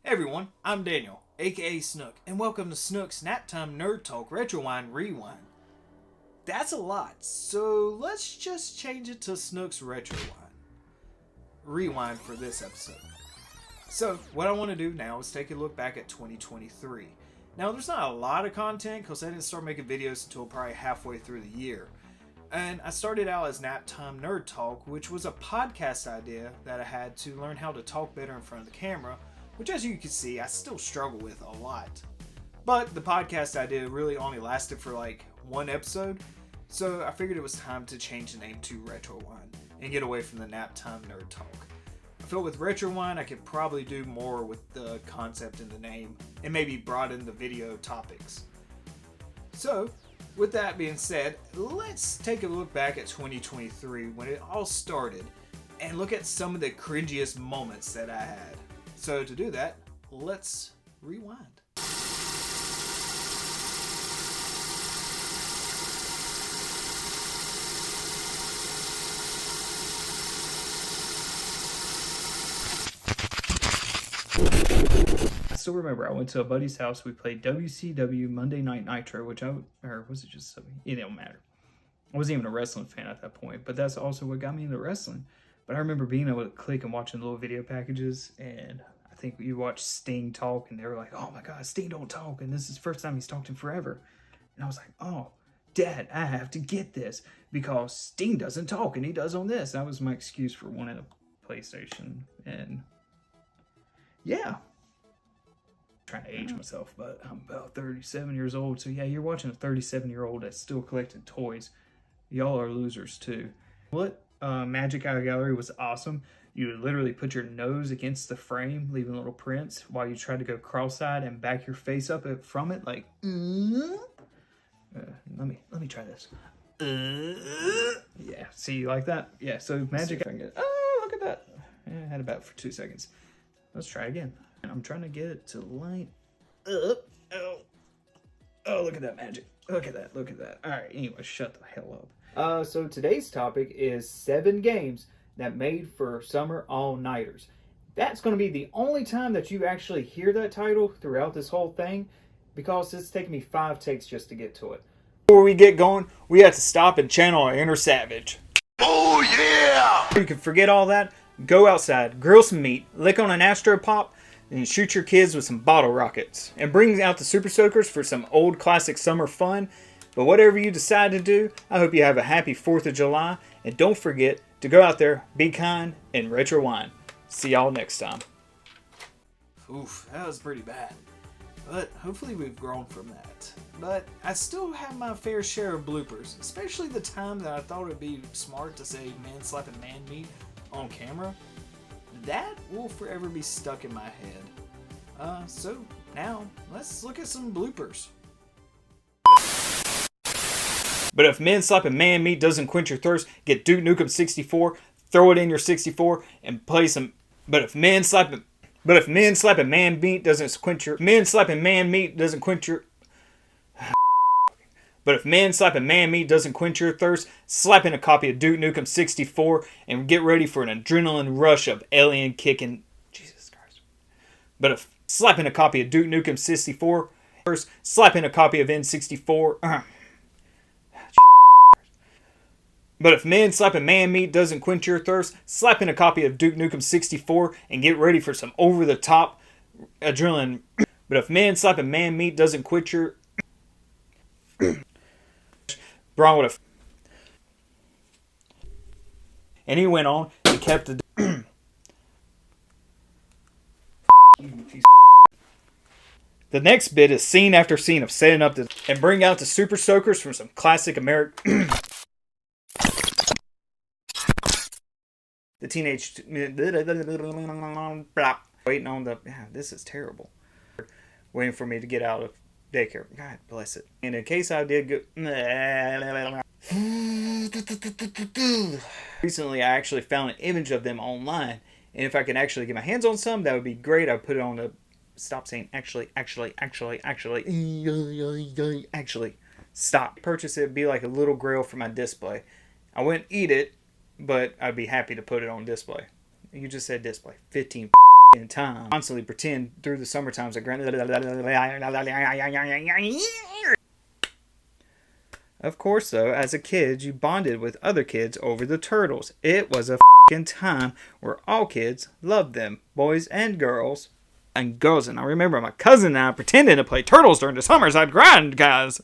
Hey everyone, I'm Daniel, aka Stnook, and welcome to Snook's Naptime Nerd Talk Retrowind Rewind. That's a lot, so let's just change it to Snook's Rewind for this episode. So, what I want to do now is take a look back at 2023. Now, there's not a lot of content because I didn't start making videos until probably halfway through the year. And I started out as Naptime Nerd Talk, which was a podcast idea that I had to learn how to talk better in front of the camera, which as you can see, I still struggle with a lot. But the podcast idea really only lasted for like one episode, so I figured it was time to change the name to Retrowind and get away from the Naptime Nerd Talk. I felt with Retrowind I could probably do more with the concept in the name and maybe broaden the video topics. So, with that being said, let's take a look back at 2023 when it all started and look at some of the cringiest moments that I had. So to do that, let's rewind. I still remember I went to a buddy's house. We played WCW Monday Night Nitro, or was it just something? It don't matter. I wasn't even a wrestling fan at that point, but that's also what got me into wrestling. But I remember being able to click and watching little video packages, and I think you watched Sting talk, and they were like, "Oh my God, Sting don't talk," and this is the first time he's talked in forever. And I was like, "Oh, Dad, I have to get this because Sting doesn't talk, and he does on this." That was my excuse for wanting a PlayStation, and yeah. Trying to age myself, but I'm about 37 years old. So yeah, you're watching a 37-year-old that's still collecting toys. Y'all are losers too. What? Magic Eye Gallery was awesome. You would literally put your nose against the frame, leaving little prints while you try to go cross-eyed and back your face up from it, like. Let me try this. Yeah, see, you like that? Yeah. So Magic. Oh, look at that. Yeah, I had it back for 2 seconds. Let's try again. I'm trying to get it to light up. Oh, look at that magic. Look at that. All right, anyway, shut the hell up. So today's topic is 7 games that made for summer all-nighters. That's going to be the only time that you actually hear that title throughout this whole thing, because it's taken me 5 takes just to get to it. Before we get going, we have to stop and channel our inner savage. Oh yeah! You can forget all that, go outside, grill some meat, lick on an Astro Pop, and shoot your kids with some bottle rockets. And bring out the Super Soakers for some old classic summer fun. But whatever you decide to do, I hope you have a happy 4th of July. And don't forget to go out there, be kind, and retrowind. See y'all next time. Oof, that was pretty bad. But hopefully we've grown from that. But I still have my fair share of bloopers. Especially the time that I thought it'd be smart to say man slapping man meat on camera. That will forever be stuck in my head. So now let's look at some bloopers. But if men slapping man meat doesn't quench your thirst, get Duke Nukem 64, throw it in your 64, and play some. But if men slapping man meat doesn't quench your But if man slapping man meat doesn't quench your thirst, slap in a copy of Duke Nukem 64 and get ready for an adrenaline rush of alien kicking. Jesus Christ. But if slapping a copy of Duke Nukem 64, first slap in a copy of N64. But if man slapping man meat doesn't quench your thirst, slap in a copy of Duke Nukem 64 and get ready for some over-the-top adrenaline. But if man slapping man meat doesn't quench your Braun would have. And he went on. He kept the. The next bit is scene after scene of setting up and bring out the Super Soakers from some classic American. The teenage. Waiting on the. This is terrible. Waiting for me to get out of daycare. God bless it. And in case I did go. Recently, I actually found an image of them online. And if I can actually get my hands on some, that would be great. I would put it on the. Stop saying actually. Stop. Purchase it. Be like a little grill for my display. I wouldn't eat it, but I'd be happy to put it on display. You just said display. 15 in time. Constantly pretend through the summer times that Of course, though, as a kid, you bonded with other kids over the turtles. It was a time where all kids loved them, boys and girls. And girls, and I remember my cousin and I pretending to play turtles during the summers. I'd grind, guys.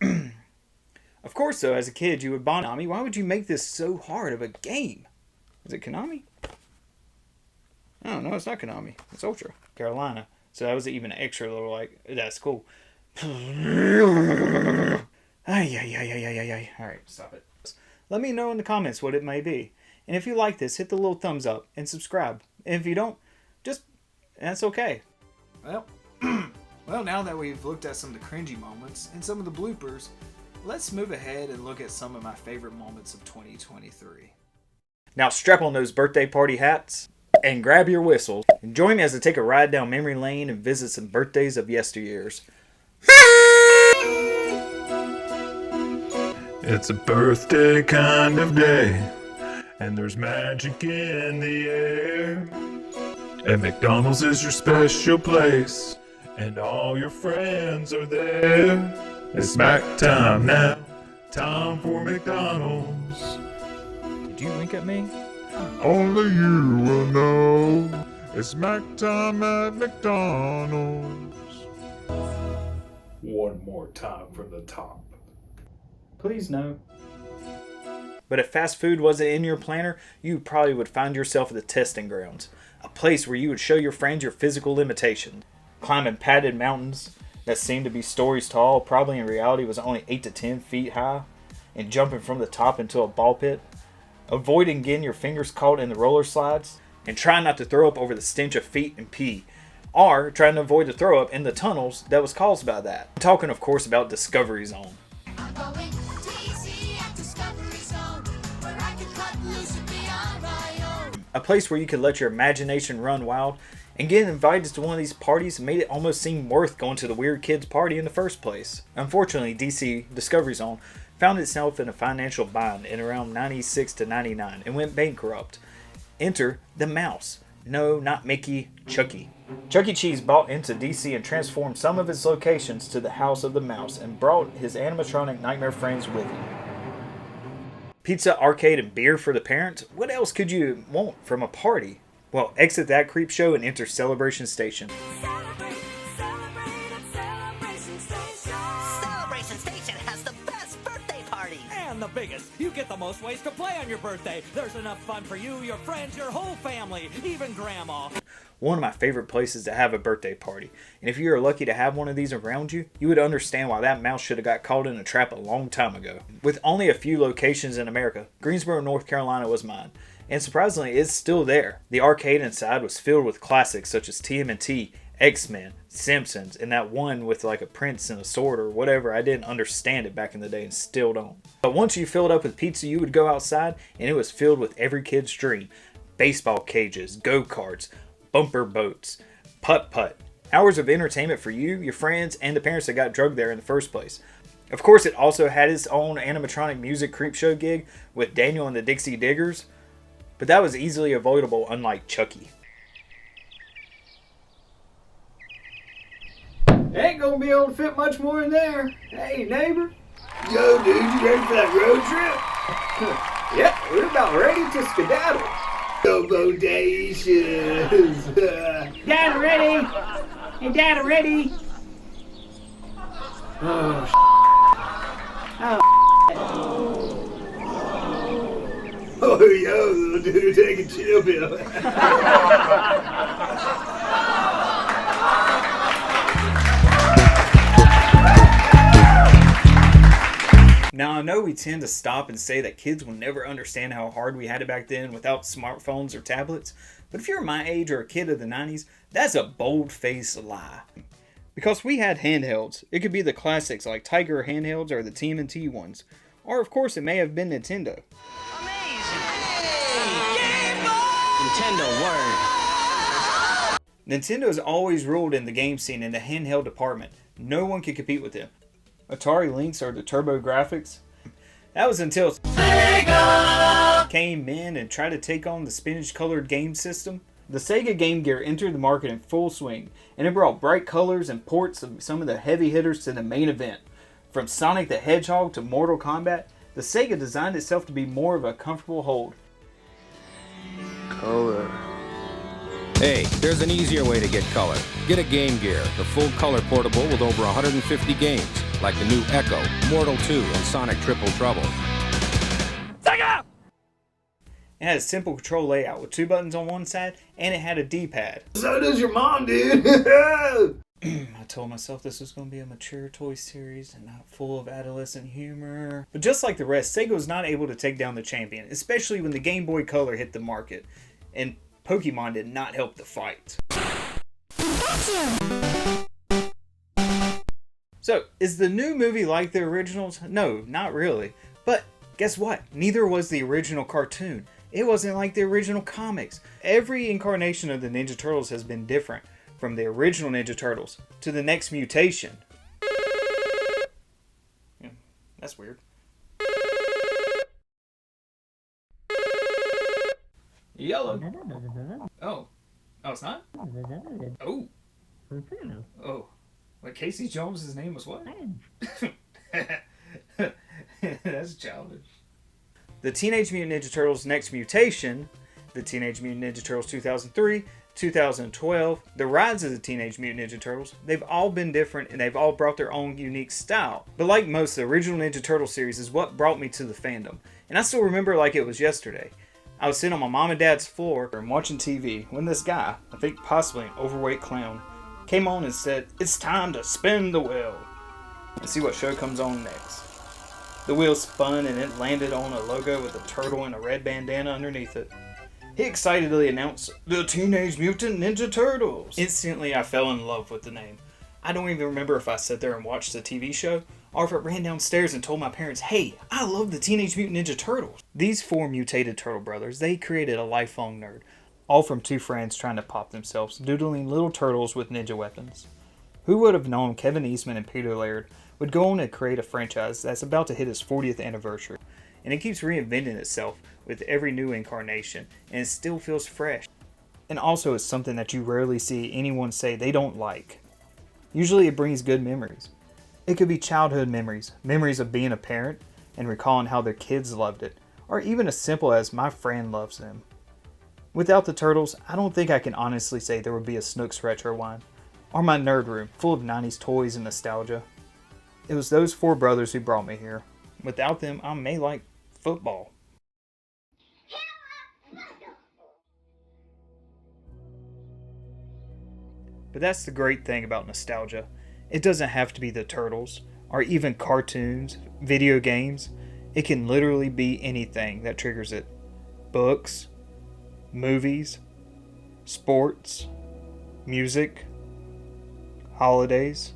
Of course, though, as a kid, you would bond. Konami, why would you make this so hard of a game? Is it Konami? Oh, no, it's not Konami. It's Ultra Carolina. So that was even an extra little, like, that's cool. Alright, stop it. Let me know in the comments what it may be. And if you like this, hit the little thumbs up and subscribe. And if you don't, that's okay. Well, now that we've looked at some of the cringy moments and some of the bloopers, let's move ahead and look at some of my favorite moments of 2023. Now strap on those birthday party hats and grab your whistles and join me as I take a ride down memory lane and visit some birthdays of yesteryears. It's a birthday kind of day, and there's magic in the air. And McDonald's is your special place, and all your friends are there. It's snack time now, time for McDonald's. Did you wink at me? Only you will know. It's snack time at McDonald's. One more time from the top. Please no. But if fast food wasn't in your planner, you probably would find yourself at the testing grounds. A place where you would show your friends your physical limitations. Climbing padded mountains that seemed to be stories tall, probably in reality was only 8 to 10 feet high. And jumping from the top into a ball pit. Avoiding getting your fingers caught in the roller slides. And trying not to throw up over the stench of feet and pee. Or trying to avoid the throw up in the tunnels that was caused by that. I'm talking, of course, about Discovery Zone. I'm going to DC at Discovery Zone, where I can cut loose and be on my own. A place where you could let your imagination run wild, and getting invited to one of these parties made it almost seem worth going to the weird kids party in the first place. Unfortunately, DC Discovery Zone found itself in a financial bind in around 96 to 99 and went bankrupt. Enter the mouse. No, not Mickey, Chucky. Chuck E. Cheese bought into DC and transformed some of its locations to the House of the Mouse and brought his animatronic nightmare friends with him. Pizza, arcade, and beer for the parents? What else could you want from a party? Well, exit that creep show and enter Celebration Station. Celebration Station has the best birthday parties. And the biggest. You get the most ways to play on your birthday. There's enough fun for you, your friends, your whole family, even grandma. One of my favorite places to have a birthday party. And if you are lucky to have one of these around you, you would understand why that mouse should have got caught in a trap a long time ago. With only a few locations in America, Greensboro, North Carolina was mine. And surprisingly, it's still there. The arcade inside was filled with classics such as TMNT, X-Men, Simpsons, and that one with like a prince and a sword or whatever. I didn't understand it back in the day and still don't. But once you filled up with pizza, you would go outside and it was filled with every kid's dream. Baseball cages, go-karts, bumper boats, putt-putt. Hours of entertainment for you, your friends, and the parents that got drugged there in the first place. Of course, it also had its own animatronic music creep show gig with Daniel and the Dixie Diggers. But that was easily avoidable, unlike Chucky. Ain't gonna be able to fit much more in there. Hey, neighbor. Yo, dude, you ready for that road trip? Yep, we're about ready to skedaddle. Go bodacious. Dad ready? Hey, Dad ready? Oh, Oh, yo, little dude, take a chill pill. Now, I know we tend to stop and say that kids will never understand how hard we had it back then without smartphones or tablets, but if you're my age or a kid of the 90s, that's a bold-faced lie. Because we had handhelds. It could be the classics like Tiger handhelds or the TMNT ones. Or, of course, it may have been Nintendo. Nintendo word. Nintendo has always ruled in the game scene in the handheld department. No one could compete with them. Atari Lynx or the Turbo Graphics. That was until Sega came in and tried to take on the spinach-colored game system. The Sega Game Gear entered the market in full swing, and it brought bright colors and ports of some of the heavy hitters to the main event. From Sonic the Hedgehog to Mortal Kombat, the Sega designed itself to be more of a comfortable hold. Color. Hey, there's an easier way to get color. Get a Game Gear, the full color portable with over 150 games, like the new Echo, Mortal 2, and Sonic Triple Trouble. Sega! It had a simple control layout with 2 buttons on one side, and it had a D-pad. So does your mom, dude. I told myself this was going to be a mature toy series and not full of adolescent humor. But just like the rest, Sega was not able to take down the champion, especially when the Game Boy Color hit the market. And Pokemon did not help the fight. So, is the new movie like the originals? No, not really. But guess what? Neither was the original cartoon. It wasn't like the original comics. Every incarnation of the Ninja Turtles has been different, from the original Ninja Turtles to the next mutation. Yeah, that's weird. Yellow. Oh. Oh, it's not? Oh. Oh. Like Casey Jones' name was what? That's childish. The Teenage Mutant Ninja Turtles Next Mutation, the Teenage Mutant Ninja Turtles 2003, 2012, the Rise of the Teenage Mutant Ninja Turtles, they've all been different and they've all brought their own unique style. But like most, the original Ninja Turtle series is what brought me to the fandom. And I still remember like it was yesterday. I was sitting on my mom and dad's floor and watching TV when this guy, I think possibly an overweight clown, came on and said, "It's time to spin the wheel." And see what show comes on next. The wheel spun and it landed on a logo with a turtle and a red bandana underneath it. He excitedly announced, "The Teenage Mutant Ninja Turtles." Instantly, I fell in love with the name. I don't even remember if I sat there and watched the TV show, or if I ran downstairs and told my parents, "Hey, I love the Teenage Mutant Ninja Turtles." These 4 mutated turtle brothers, they created a lifelong nerd, all from 2 friends trying to pop themselves, doodling little turtles with ninja weapons. Who would have known Kevin Eastman and Peter Laird would go on to create a franchise that's about to hit its 40th anniversary, and it keeps reinventing itself with every new incarnation, and it still feels fresh. And also it's something that you rarely see anyone say they don't like. Usually it brings good memories. It could be childhood memories, memories of being a parent and recalling how their kids loved it, or even as simple as "my friend loves them." Without the Turtles, I don't think I can honestly say there would be a Snook's Retrowind, or my nerd room full of 90s toys and nostalgia. It was those 4 brothers who brought me here. Without them, I may like football. But that's the great thing about nostalgia. It doesn't have to be the Turtles, or even cartoons, video games. It can literally be anything that triggers it. Books, movies, sports, music, holidays.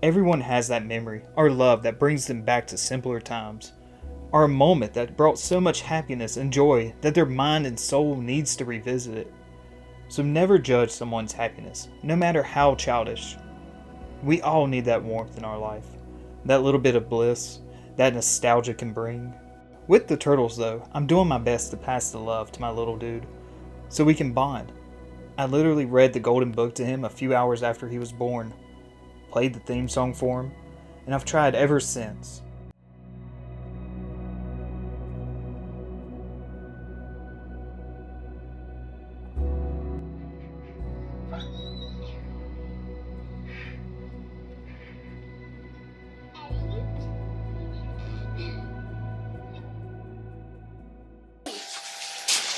Everyone has that memory, or love that brings them back to simpler times, or a moment that brought so much happiness and joy that their mind and soul needs to revisit it. So never judge someone's happiness, no matter how childish. We all need that warmth in our life, that little bit of bliss that nostalgia can bring. With the Turtles though, I'm doing my best to pass the love to my little dude, so we can bond. I literally read the Golden Book to him a few hours after he was born, played the theme song for him, and I've tried ever since.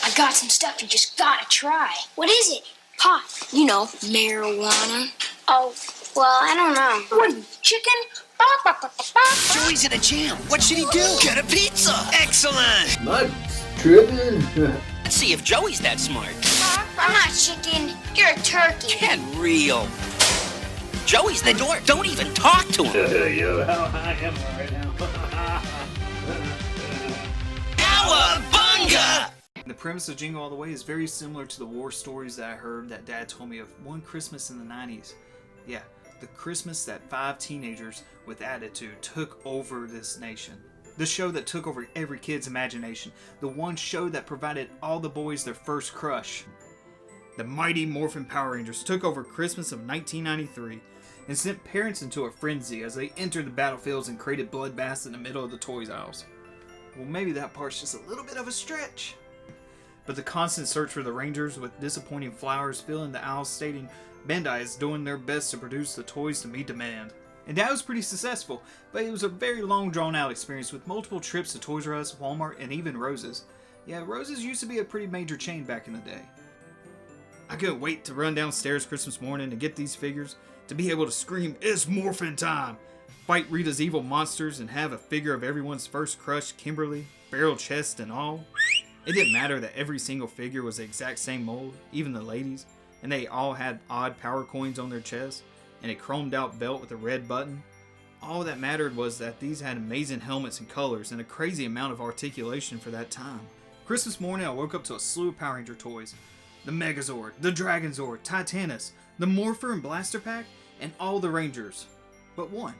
I got some stuff you just gotta try. What is it? Pot. You know, marijuana. Oh, well, I don't know. What, chicken? Joey's in a jam. What should he do? Get a pizza. Excellent. Not tripping. Let's see if Joey's that smart. I'm not chicken. You're a turkey. Get real. Joey's the door. Don't even talk to him. Yo, how high am I right now? Cowabunga! The premise of Jingle All the Way is very similar to the war stories that I heard that Dad told me of one Christmas in the 90s. Yeah, the Christmas that 5 teenagers with attitude took over this nation. The show that took over every kid's imagination. The one show that provided all the boys their first crush. The mighty Morphin Power Rangers took over Christmas of 1993 and sent parents into a frenzy as they entered the battlefields and created bloodbaths in the middle of the toys aisles. Well, maybe that part's just a little bit of a stretch. But the constant search for the Rangers, with disappointing flowers filling the aisles stating Bandai is doing their best to produce the toys to meet demand. And that was pretty successful, but it was a very long drawn out experience with multiple trips to Toys R Us, Walmart, and even Rose's. Yeah, Rose's used to be a pretty major chain back in the day. I couldn't wait to run downstairs Christmas morning to get these figures, to be able to scream, "It's morphin' time!" Fight Rita's evil monsters and have a figure of everyone's first crush, Kimberly, barrel chest and all. It didn't matter that every single figure was the exact same mold, even the ladies, and they all had odd power coins on their chests, and a chromed out belt with a red button. All that mattered was that these had amazing helmets and colors and a crazy amount of articulation for that time. Christmas morning I woke up to a slew of Power Ranger toys. The Megazord, the Dragonzord, Titanus, the Morpher and Blaster Pack, and all the Rangers. But one.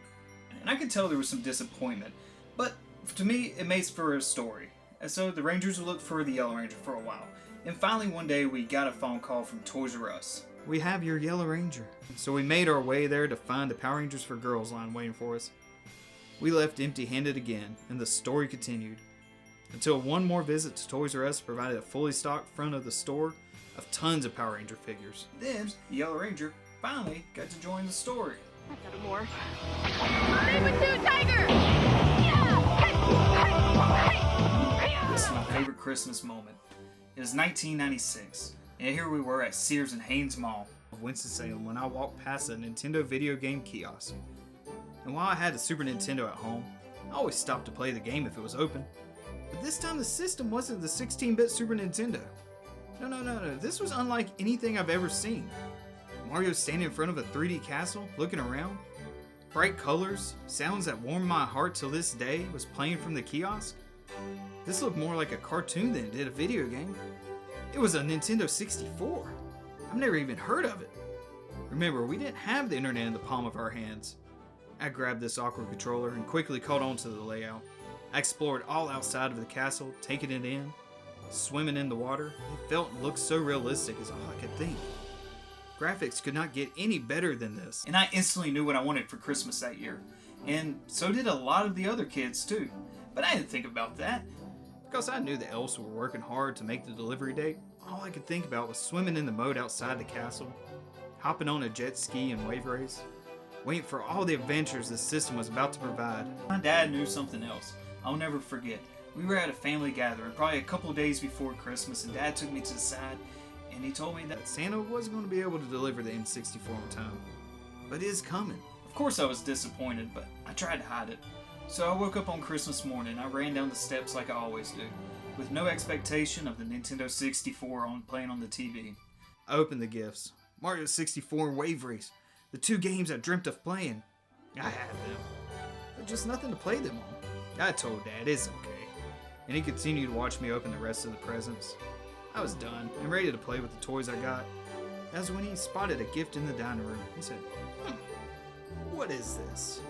And I could tell there was some disappointment, but to me it makes for a story. And so the Rangers would look for the Yellow Ranger for a while. And finally one day we got a phone call from Toys R Us. "We have your Yellow Ranger." So we made our way there to find the Power Rangers for Girls line waiting for us. We left empty-handed again, and the story continued. Until one more visit to Toys R Us provided a fully stocked front of the store of tons of Power Ranger figures. Then, the Yellow Ranger finally got to join the story. I got a morph. Saber-tooth tiger! Yeah! This is my favorite Christmas moment. It was 1996, and here we were at Sears and Haynes Mall of Winston-Salem when I walked past a Nintendo video game kiosk. And while I had the Super Nintendo at home, I always stopped to play the game if it was open. But this time the system wasn't the 16-bit Super Nintendo. No, this was unlike anything I've ever seen. Mario standing in front of a 3D castle, looking around. Bright colors, sounds that warm my heart till this day was playing from the kiosk. This looked more like a cartoon than it did a video game. It was a Nintendo 64. I've never even heard of it. Remember, we didn't have the internet in the palm of our hands. I grabbed this awkward controller and quickly caught on to the layout. I explored all outside of the castle, taking it in, swimming in the water. It felt and looked so realistic as all I could think. Graphics could not get any better than this, and I instantly knew what I wanted for Christmas that year. And so did a lot of the other kids too. But I didn't think about that, because I knew the elves were working hard to make the delivery date. All I could think about was swimming in the moat outside the castle, hopping on a jet ski and wave race, waiting for all the adventures the system was about to provide. My dad knew something else I'll never forget. We were at a family gathering probably a couple of days before Christmas, and Dad took me to the side and he told me that Santa wasn't going to be able to deliver the N64 on time. But it is coming. Of course I was disappointed, but I tried to hide it. So I woke up on Christmas morning. I ran down the steps like I always do, with no expectation of the Nintendo 64 playing on the TV. I opened the gifts. Mario 64 and Wave Race, the two games I dreamt of playing. I had them, but just nothing to play them on. I told Dad it's okay, and he continued to watch me open the rest of the presents. I was done and ready to play with the toys I got. That's when he spotted a gift in the dining room. He said, "What is this?"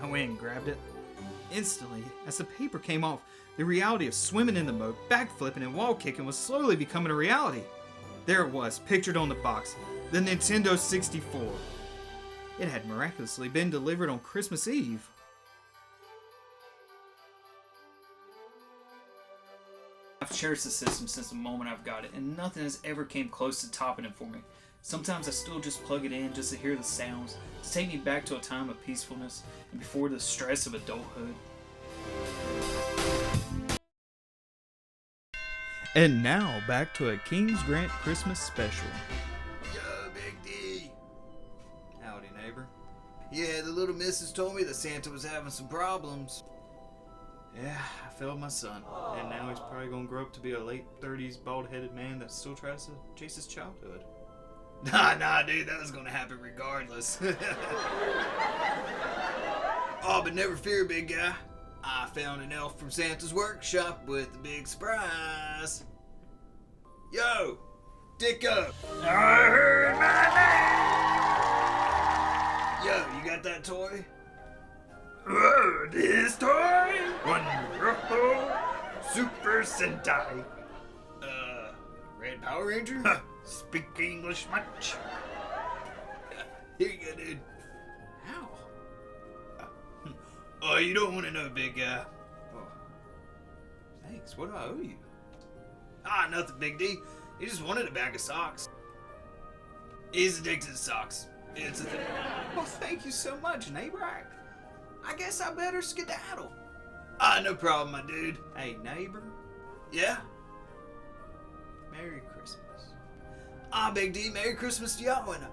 I went and grabbed it. Instantly, as the paper came off, the reality of swimming in the moat, backflipping, and wall kicking was slowly becoming a reality. There it was, pictured on the box, the Nintendo 64. It had miraculously been delivered on Christmas Eve. I've cherished the system since the moment I've got it, and nothing has ever came close to topping it for me. Sometimes I still just plug it in just to hear the sounds, to take me back to a time of peacefulness and before the stress of adulthood. And now, back to a King's Grant Christmas special. Yo, Big D. Howdy, neighbor. Yeah, the little missus told me that Santa was having some problems. Yeah, I failed my son, and now he's probably gonna grow up to be a late 30s bald-headed man that still tries to chase his childhood. Nah, dude, that was gonna happen regardless. Oh, but never fear, big guy. I found an elf from Santa's workshop with a big surprise. Yo, dick up. I heard my name. Yo, you got that toy? This toy? Wonderful Super Sentai. Red Power Ranger? speak English much? Here you go, dude. How? Oh, you don't want to know, big guy. Oh. Thanks. What do I owe you? Ah, nothing, Big D. He just wanted a bag of socks. He's addicted to socks. It's a thing. Well, thank you so much, neighbor. I guess I better skedaddle. Ah, no problem, my dude. Hey, neighbor. Yeah? Merry Christmas. Ah, Big D, Merry Christmas to y'all, and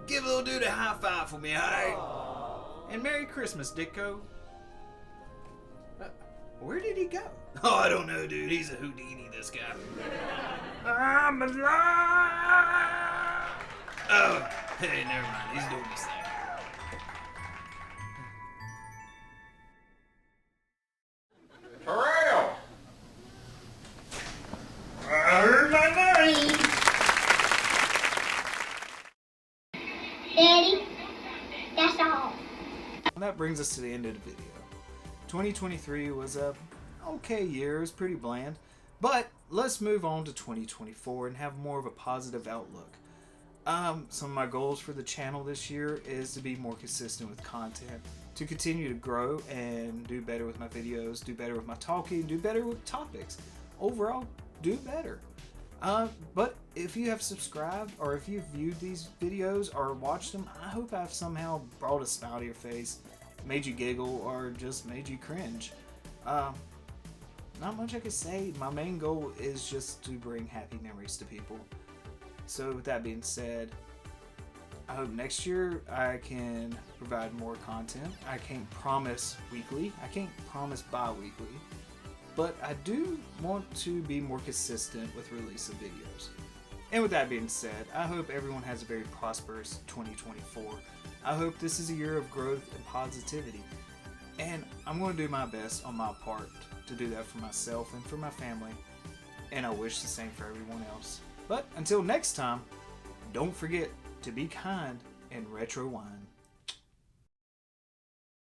give little dude a high five for me, alright? And Merry Christmas, Dicko. Where did he go? Oh, I don't know, dude. He's a Houdini, this guy. I'm alive! Oh, hey, never mind. He's doing his thing. Daddy, that's all. And that brings us to the end of the video. 2023 was a okay year. It was pretty bland. But let's move on to 2024 and have more of a positive outlook. Some of my goals for the channel this year is to be more consistent with content, to continue to grow and do better with my videos, do better with my talking, do better with topics. Overall, do better. But if you have subscribed or if you've viewed these videos or watched them, I hope I've somehow brought a smile to your face, made you giggle, or just made you cringe. Not much I can say. My main goal is just to bring happy memories to people. So with that being said, I hope next year I can provide more content. I can't promise weekly. I can't promise bi-weekly. But I do want to be more consistent with release of videos. And with that being said, I hope everyone has a very prosperous 2024. I hope this is a year of growth and positivity. And I'm going to do my best on my part to do that for myself and for my family. And I wish the same for everyone else. But until next time, don't forget to be kind and retrowind.